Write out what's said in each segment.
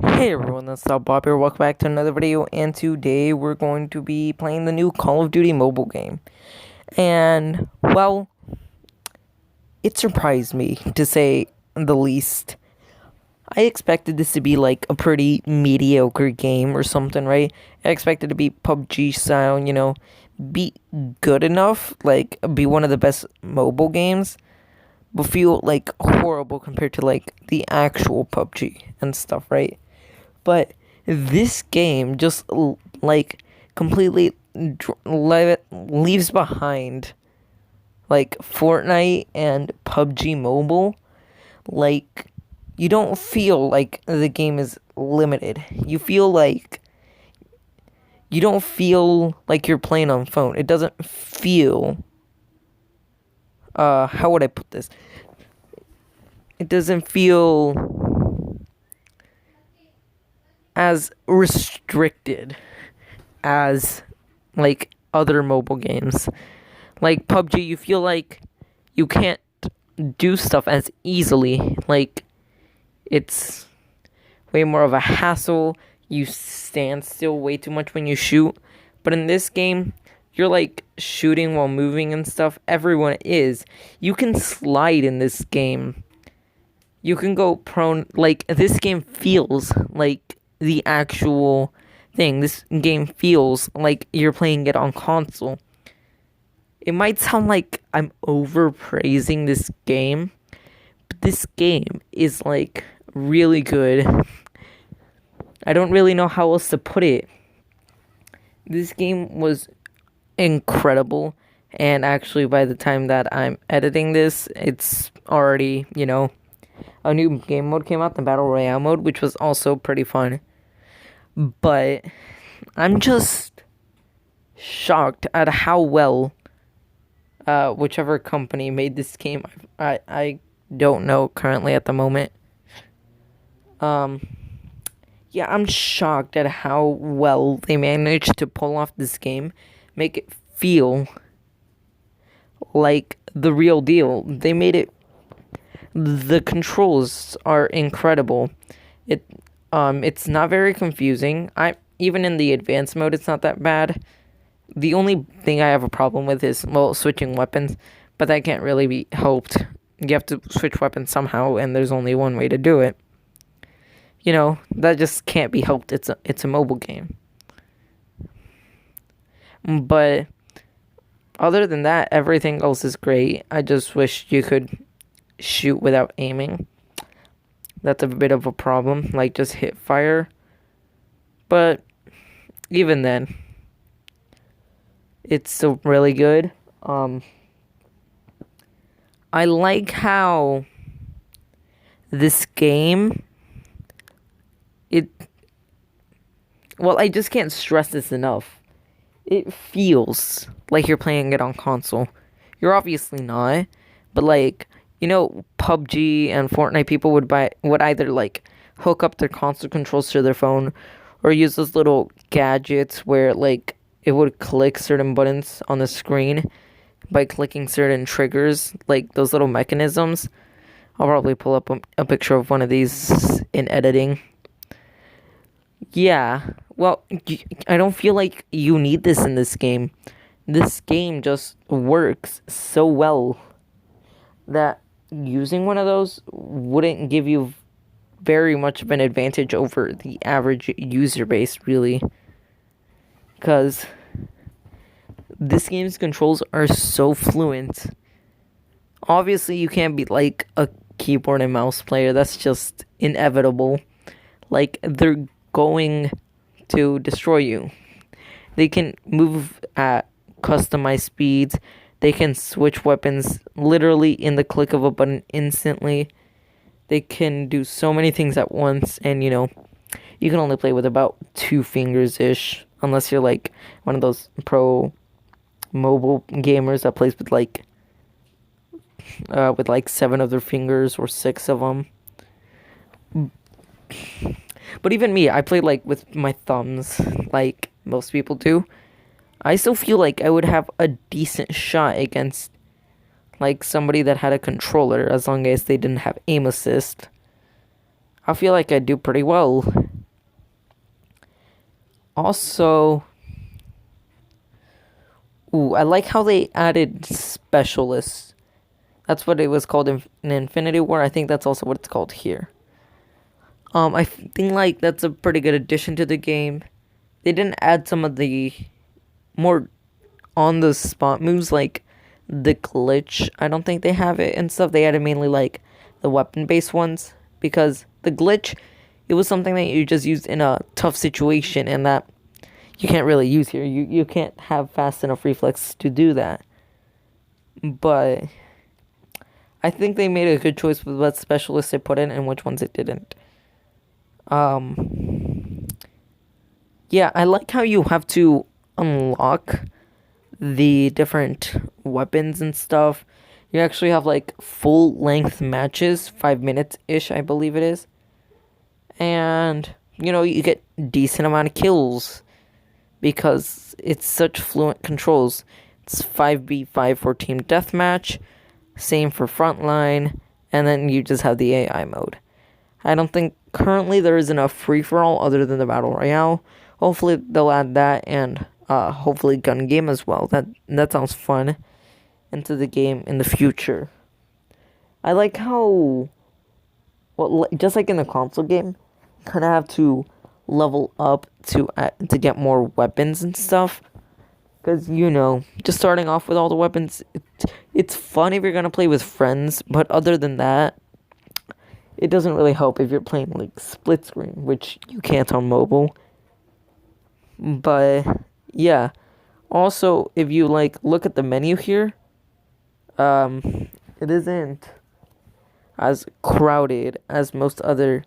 Hey everyone, that's Bob here. Welcome back to another video, and today we're going to be playing the new Call of Duty mobile game. And, well, it surprised me, to say the least. I expected this to be like a pretty mediocre game or something, right? I expected it to be PUBG style, be good enough, like, be one of the best mobile games, but feel like horrible compared to like the actual PUBG and stuff, right? But this game just like completely leaves behind like Fortnite and PUBG Mobile. Like, you don't feel like the game is limited. You don't feel like you're playing on phone. It doesn't feel how would I put this? It doesn't feel as restricted as like other mobile games. Like PUBG, you feel like you can't do stuff as easily. Like, it's way more of a hassle. You stand still way too much when you shoot. But in this game, you're like shooting while moving and stuff. Everyone is. You can slide in this game. You can go prone. Like, this game feels like the actual thing. This game feels like you're playing it on console. It might sound like I'm overpraising this game, but this game is like really good. I don't really know how else to put it. This game was incredible, and actually by the time that I'm editing this, it's already, a new game mode came out, the Battle Royale mode, which was also pretty fun. But I'm just shocked at how well whichever company made this game. I don't know currently at the moment. Yeah, I'm shocked at how well they managed to pull off this game, make it feel like the real deal. They made it. The controls are incredible. It's not very confusing. Even in the advanced mode, it's not that bad. The only thing I have a problem with is, well, switching weapons, but that can't really be helped. You have to switch weapons somehow, and there's only one way to do it. That just can't be helped. It's a mobile game. But other than that, everything else is great. I just wish you could shoot without aiming. That's a bit of a problem. Like, just hit fire. But even then, it's still really good. I like how this game, I just can't stress this enough. It feels like you're playing it on console. You're obviously not, but like, PUBG and Fortnite people would either like hook up their console controls to their phone or use those little gadgets where like it would click certain buttons on the screen by clicking certain triggers, like those little mechanisms. I'll probably pull up a picture of one of these in editing. Yeah, well, I don't feel like you need this in this game. This game just works so well that using one of those wouldn't give you very much of an advantage over the average user base, really. Because this game's controls are so fluent. Obviously, you can't be like a keyboard and mouse player. That's just inevitable. Like, they're going to destroy you. They can move at customized speeds. They can switch weapons literally in the click of a button instantly. They can do so many things at once, and you can only play with about 2 fingers-ish, unless you're like one of those pro mobile gamers that plays with like 7 of their fingers or 6 of them. But even me, I play like with my thumbs, like most people do. I still feel like I would have a decent shot against like somebody that had a controller, as long as they didn't have aim assist. I feel like I do pretty well. Also, ooh, I like how they added specialists. That's what it was called in Infinity War. I think that's also what it's called here. I think like that's a pretty good addition to the game. They didn't add some of the more on the spot moves like the glitch. I don't think they have it and stuff. They added mainly like the weapon based ones because the glitch, it was something that you just used in a tough situation and that you can't really use here. You can't have fast enough reflex to do that. But I think they made a good choice with what specialists they put in and which ones it didn't. Yeah, I like how you have to unlock the different weapons and stuff. You actually have like full length matches, 5 minutes ish, I believe it is. And you get decent amount of kills because it's such fluent controls. It's 5v5 for team deathmatch, same for frontline, and then you just have the AI mode. I don't think currently there isn't a free-for-all other than the Battle Royale. Hopefully they'll add that and hopefully gun game as well. That sounds fun into the game in the future. I like how, well, just like in the console game, you kind of have to level up to get more weapons and stuff. Because, just starting off with all the weapons, it's fun if you're going to play with friends. But other than that, it doesn't really help if you're playing like split screen, which you can't on mobile. But yeah, also if you like look at the menu here, it isn't as crowded as most other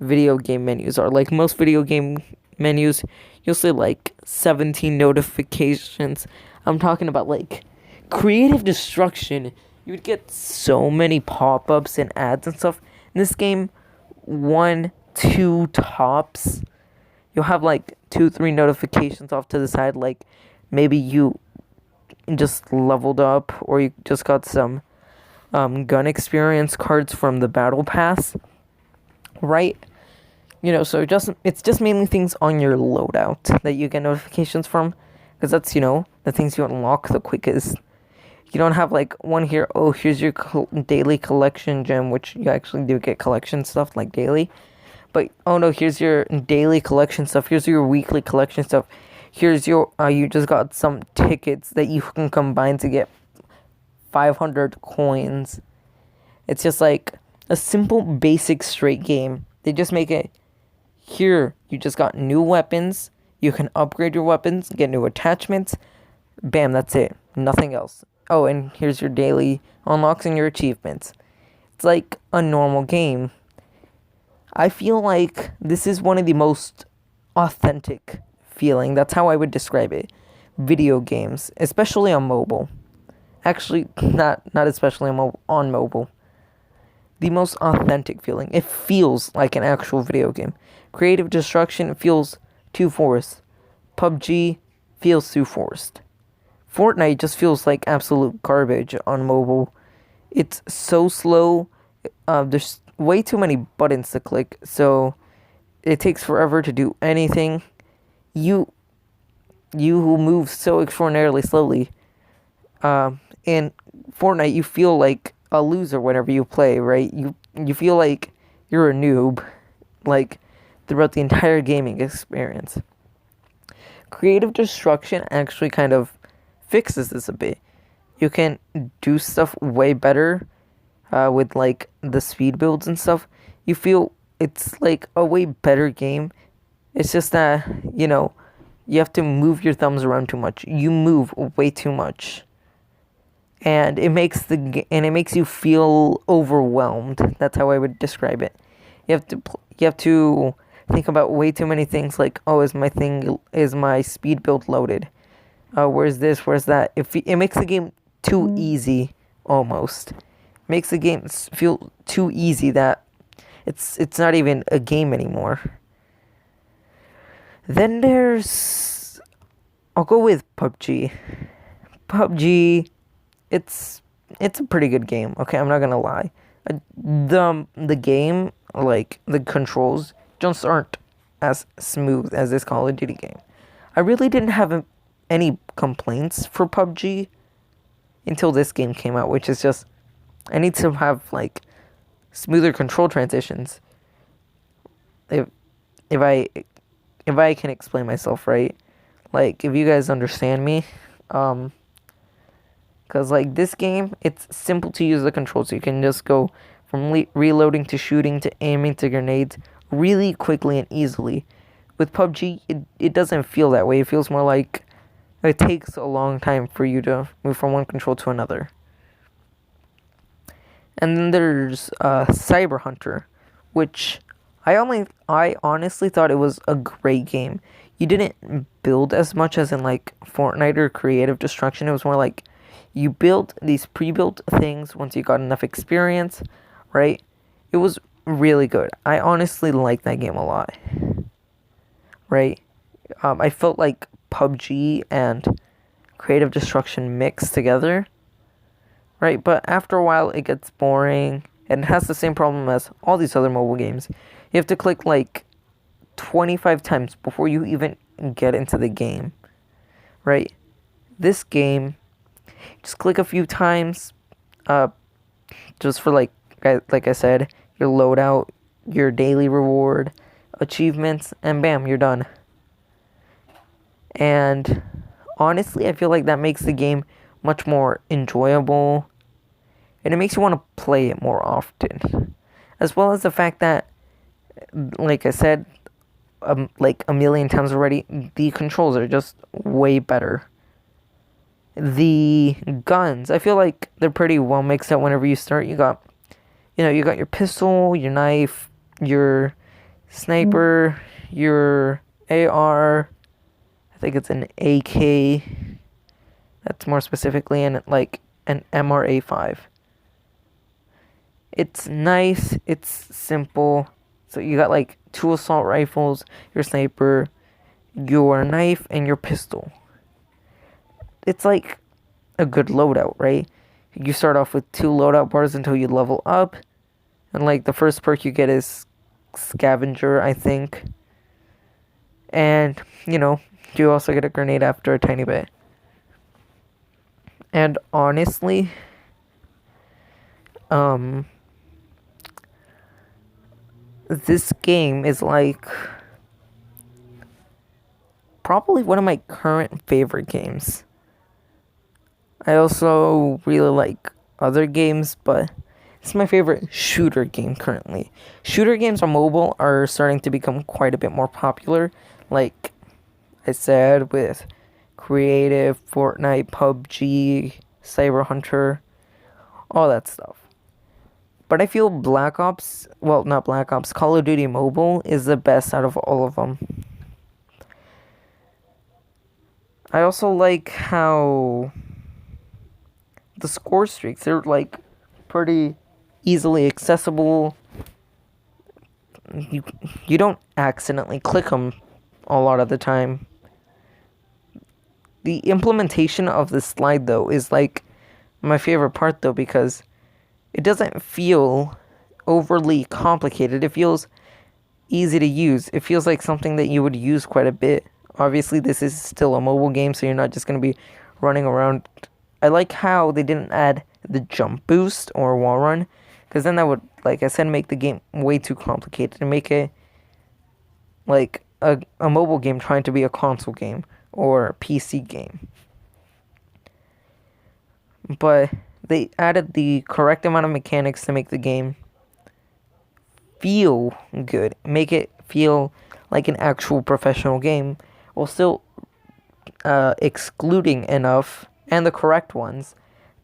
video game menus are. Like most video game menus, you'll see like 17 notifications. I'm talking about like creative destruction. You would get so many pop-ups and ads and stuff. In this game, 1, 2 tops. You'll have like 2, 3 notifications off to the side, like maybe you just leveled up or you just got some gun experience cards from the battle pass, right? So it's just mainly things on your loadout that you get notifications from, because that's the things you unlock the quickest. You don't have like one here, oh, here's your daily collection gem, which you actually do get collection stuff like daily. But, oh no, here's your daily collection stuff. Here's your weekly collection stuff. Here's your, you just got some tickets that you can combine to get 500 coins. It's just like a simple, basic, straight game. They just make it, here, you just got new weapons. You can upgrade your weapons, get new attachments. Bam, that's it. Nothing else. Oh, and here's your daily unlocks and your achievements. It's like a normal game. I feel like this is one of the most authentic feeling. That's how I would describe it. Video games, especially on mobile. Actually, not especially on mobile. The most authentic feeling. It feels like an actual video game. Creative destruction feels too forced. PUBG feels too forced. Fortnite just feels like absolute garbage on mobile. It's so slow. There's way too many buttons to click, so it takes forever to do anything. You who move so extraordinarily slowly. In Fortnite, you feel like a loser whenever you play, right? You feel like you're a noob, like throughout the entire gaming experience. Creative destruction actually kind of fixes this a bit. You can do stuff way better with like the speed builds and stuff. You feel it's like a way better game. It's just that you have to move your thumbs around too much. You move way too much, and it makes you feel overwhelmed. That's how I would describe it. You have to think about way too many things. Like, oh, is my speed build loaded? Where's this? Where's that? It makes the game too easy, almost. Makes the game feel too easy that it's not even a game anymore. Then I'll go with PUBG. PUBG, it's a pretty good game. Okay, I'm not gonna lie. The game, like the controls, just aren't as smooth as this Call of Duty game. I really didn't have any complaints for PUBG until this game came out, which is just, I need to have like smoother control transitions. If if I if I can explain myself right, like if you guys understand me, because like this game, it's simple to use the controls. You can just go from reloading to shooting to aiming to grenades really quickly and easily. With PUBG, it doesn't feel that way. It feels more like it takes a long time for you to move from one control to another. And then there's Cyber Hunter, which I honestly thought it was a great game. You didn't build as much as in like Fortnite or Creative Destruction. It was more like you built these pre-built things once you got enough experience, right? It was really good. I honestly liked that game a lot, right? I felt like PUBG and Creative Destruction mixed together, right? But after a while, it gets boring, and it has the same problem as all these other mobile games. You have to click like 25 times before you even get into the game, right? This game, just click a few times, just for like I said, your loadout, your daily reward, achievements, and bam, you're done. And honestly, I feel like that makes the game much more enjoyable, and it makes you want to play it more often. As well as the fact that, like I said, like a million times already, the controls are just way better. The guns, I feel like they're pretty well mixed up whenever you start. You got your pistol, your knife, your sniper, your AR, I think it's an AK, that's more specifically, and like an MRA5. It's nice, it's simple. So you got like 2 assault rifles, your sniper, your knife, and your pistol. It's like a good loadout, right? You start off with 2 loadout bars until you level up. And like the first perk you get is Scavenger, I think. And, you also get a grenade after a tiny bit. And honestly, this game is like probably one of my current favorite games. I also really like other games, but it's my favorite shooter game currently. Shooter games on mobile are starting to become quite a bit more popular. Like I said, with Creative, Fortnite, PUBG, Cyber Hunter, all that stuff. But I feel Call of Duty Mobile is the best out of all of them. I also like how the score streaks, they're like pretty easily accessible. You don't accidentally click them a lot of the time. The implementation of the slide, though, is like my favorite part, though, because it doesn't feel overly complicated. It feels easy to use. It feels like something that you would use quite a bit. Obviously, this is still a mobile game, so you're not just going to be running around. I like how they didn't add the jump boost or wall run, because then that would, like I said, make the game way too complicated and make it like a mobile game trying to be a console game or a PC game. But they added the correct amount of mechanics to make the game feel good, make it feel like an actual professional game, while still excluding enough and the correct ones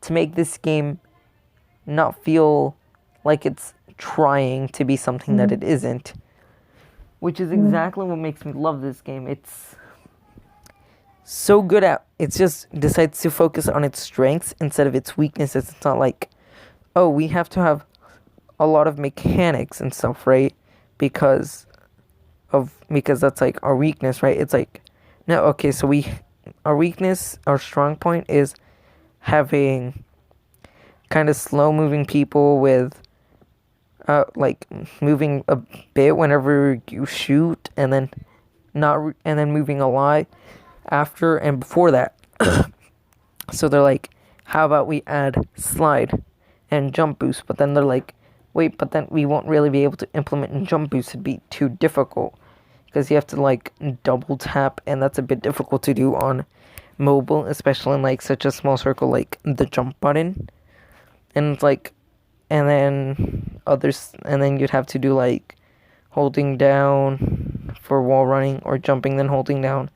to make this game not feel like it's trying to be something that it isn't. Which is exactly what makes me love this game. It's so good at, it just decides to focus on its strengths instead of its weaknesses. It's not like, oh, we have to have a lot of mechanics and stuff, right? Because that's like our weakness, right? It's like, no, okay, so our weakness, our strong point is having kind of slow moving people with like moving a bit whenever you shoot, and then moving a lot. after and before that. So they're like, how about we add slide and jump boost? But then they're like, wait, but then we won't really be able to implement jump boost. It'd be too difficult because you have to like double tap, and that's a bit difficult to do on mobile, especially in like such a small circle like the jump button. And it's like, and then you'd have to do like holding down for wall running or jumping then holding down.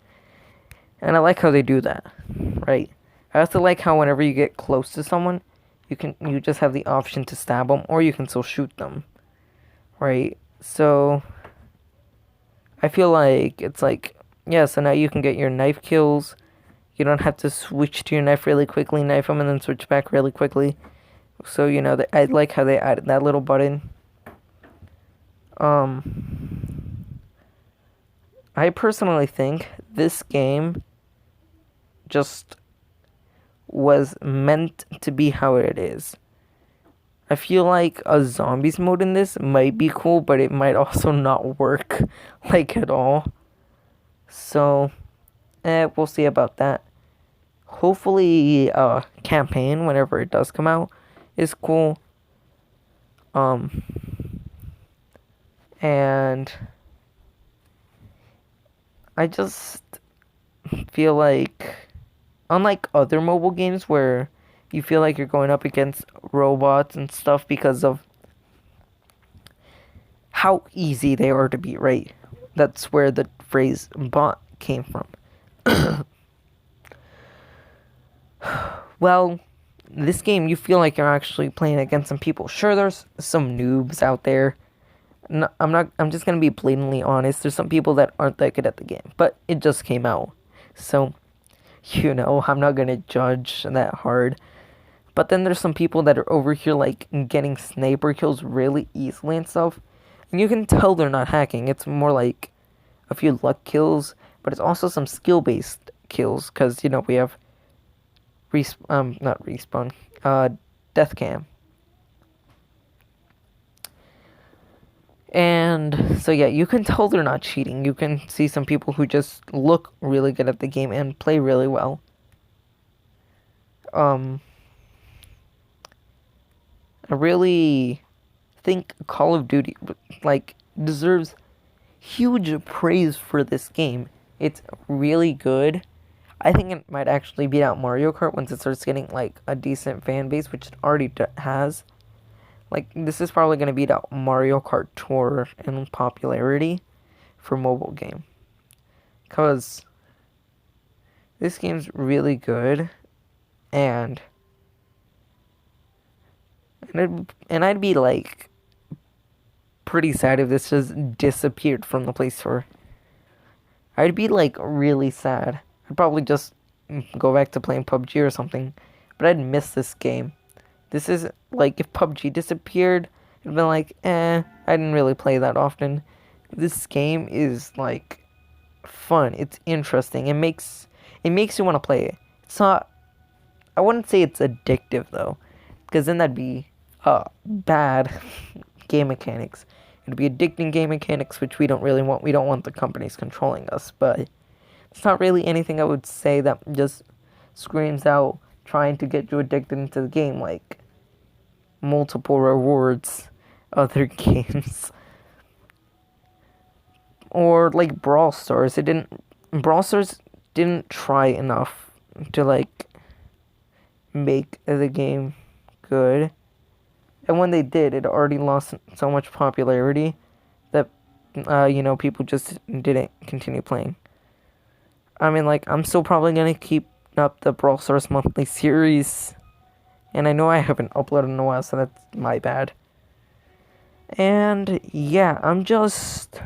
And I like how they do that, right? I also like how whenever you get close to someone, you just have the option to stab them, or you can still shoot them, right? So I feel like it's like, yeah, so now you can get your knife kills. You don't have to switch to your knife really quickly, knife them, and then switch back really quickly. So, you know, I like how they added that little button. I personally think this game just was meant to be how it is. I feel like a zombies mode in this might be cool, but it might also not work, like, at all. So, we'll see about that. Hopefully, campaign, whenever it does come out, is cool. And I just feel like, unlike other mobile games where you feel like you're going up against robots and stuff because of how easy they are to beat, right? That's where the phrase bot came from. Well, this game, you feel like you're actually playing against some people. Sure, there's some noobs out there. No, I'm just gonna be blatantly honest. There's some people that aren't that good at the game, but it just came out. So, you know, I'm not gonna judge that hard. But then there's some people that are over here, like, getting sniper kills really easily and stuff. And you can tell they're not hacking. It's more like a few luck kills, but it's also some skill-based kills. Because, you know, we have not respawn, death cam. And so, yeah, you can tell they're not cheating. You can see some people who just look really good at the game and play really well. I really think Call of Duty, like, deserves huge praise for this game. It's really good. I think it might actually beat out Mario Kart once it starts getting, like, a decent fan base, which it already has. Like, this is probably going to beat out Mario Kart Tour in popularity for mobile game. Because this game's really good. And I'd be, like, pretty sad if this just disappeared from the Play Store. I'd be, like, really sad. I'd probably just go back to playing PUBG or something. But I'd miss this game. This is, like, if PUBG disappeared, it'd been like, I didn't really play that often. This game is, like, fun. It's interesting. It makes you want to play it. It's not, I wouldn't say it's addictive, though. Because then that'd be, bad game mechanics. It'd be addicting game mechanics, which we don't really want. We don't want the companies controlling us, but it's not really anything I would say that just screams out trying to get you addicted into the game, like multiple rewards, other games. Or like Brawl Stars. Brawl Stars didn't try enough to, like, make the game good. And when they did, it already lost so much popularity that, you know, people just didn't continue playing. I mean, like, I'm still probably gonna keep up the Brawl Stars monthly series. And I know I haven't uploaded in a while, so that's my bad. And, yeah, I'm just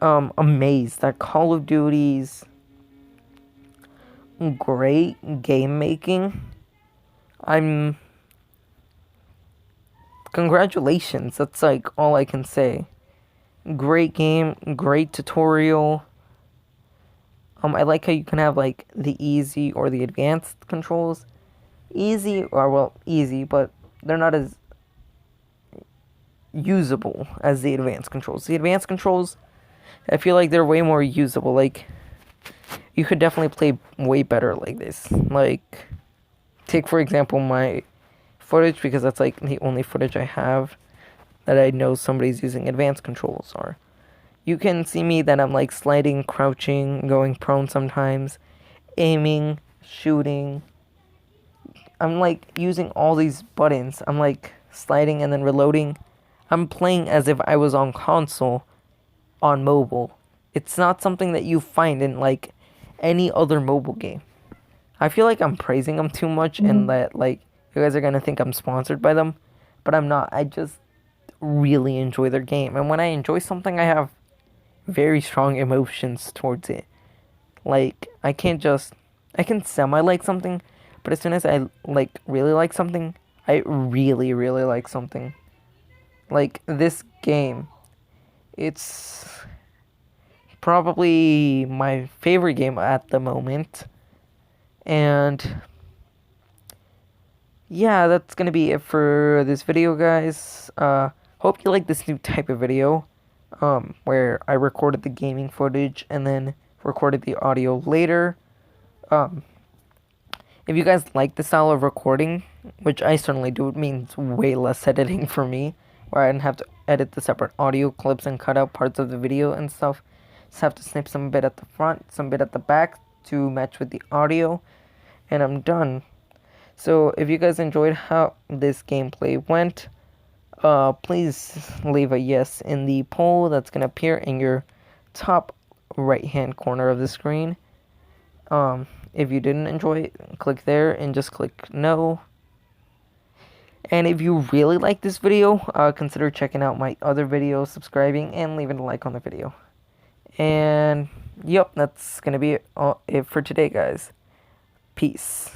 amazed that Call of Duty's great game making. Congratulations, that's, like, all I can say. Great game, great tutorial. I like how you can have, like, the easy or the advanced controls. Easy, but they're not as usable as the advanced controls. The advanced controls, I feel like they're way more usable. Like, you could definitely play way better like this. Like, take for example my footage, because that's like the only footage I have that I know somebody's using advanced controls are. You can see me that I'm like sliding, crouching, going prone sometimes, aiming, shooting. I'm like using all these buttons. I'm like sliding and then reloading. I'm playing as if I was on console on mobile. It's not something that you find in like any other mobile game. I feel like I'm praising them too much and that like you guys are gonna think I'm sponsored by them, but I'm not. I just really enjoy their game, and when I enjoy something, I have very strong emotions towards it. Like I can semi like something, but as soon as I like really like something, I really really like something. Like this game, it's probably my favorite game at the moment. And yeah, that's gonna be it for this video, guys. Hope you like this new type of video, where I recorded the gaming footage and then recorded the audio later. Um, if you guys like the style of recording, which I certainly do, it means way less editing for me, where I didn't have to edit the separate audio clips and cut out parts of the video and stuff. Just have to snip some bit at the front, some bit at the back to match with the audio, and I'm done. So if you guys enjoyed how this gameplay went, please leave a yes in the poll that's gonna appear in your top right hand corner of the screen. If you didn't enjoy it, click there and just click no. And if you really like this video, consider checking out my other videos, subscribing, and leaving a like on the video. And yep, that's gonna be it for today, guys. Peace.